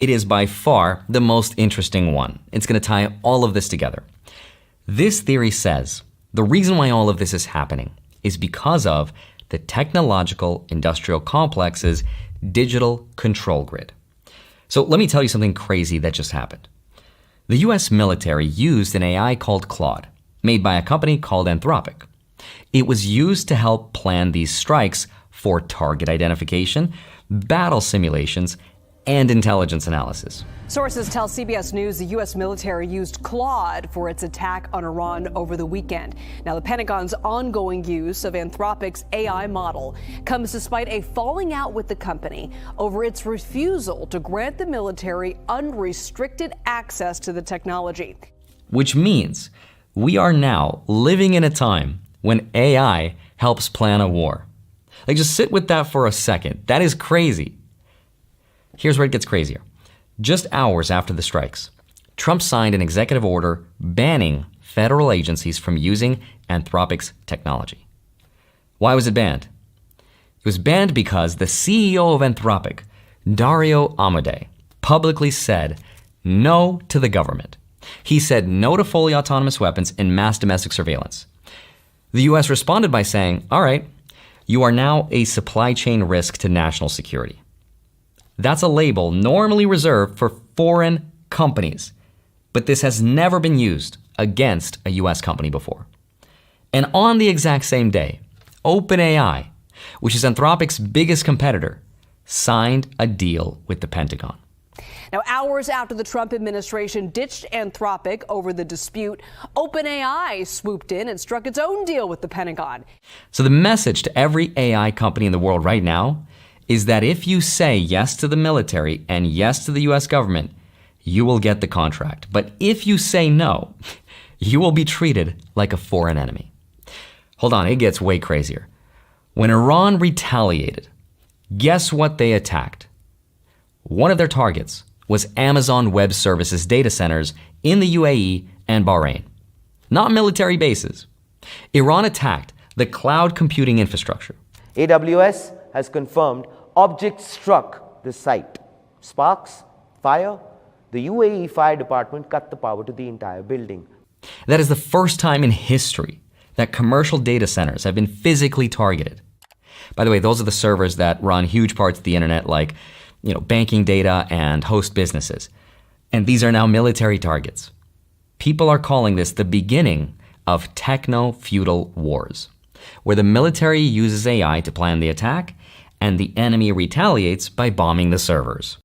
It is by far the most interesting one. It's going to tie all of this together. This theory says the reason why all of this is happening is because of the technological industrial complex's digital control grid. So let me tell you something crazy that just happened. The US military used an AI called Claude, made by a company called Anthropic. It was used to help plan these strikes for target identification, battle simulations, and intelligence analysis. Sources tell CBS News the U.S. military used Claude for its attack on Iran over the weekend. Now, the Pentagon's ongoing use of Anthropic's AI model comes despite a falling out with the company over its refusal to grant the military unrestricted access to the technology. Which means we are now living in a time when AI helps plan a war. Like, just sit with that for a second. That is crazy. Here's where it gets crazier. Just hours after the strikes, Trump signed an executive order banning federal agencies from using Anthropic's technology. Why was it banned? It was banned because the CEO of Anthropic, Dario Amodei, publicly said no to the government. He said no to fully autonomous weapons and mass domestic surveillance. The US responded by saying, all right, you are now a supply chain risk to national security. That's a label normally reserved for foreign companies, but this has never been used against a US company before. And on the exact same day, OpenAI, which is Anthropic's biggest competitor, signed a deal with the Pentagon. Now, hours after the Trump administration ditched Anthropic over the dispute, OpenAI swooped in and struck its own deal with the Pentagon. So the message to every AI company in the world right now is that if you say yes to the military and yes to the US government, you will get the contract. But if you say no, you will be treated like a foreign enemy. Hold on, it gets way crazier. When Iran retaliated, guess what they attacked? One of their targets was Amazon Web Services data centers in the UAE and Bahrain, not military bases. Iran attacked the cloud computing infrastructure. AWS has confirmed objects struck the site. Sparks, fire, the UAE Fire Department cut the power to the entire building. That is the first time in history that commercial data centers have been physically targeted. By the way, those are the servers that run huge parts of the internet like banking data and host businesses. And these are now military targets. People are calling this the beginning of Technofudal wars, where the military uses AI to plan the attack and the enemy retaliates by bombing the servers.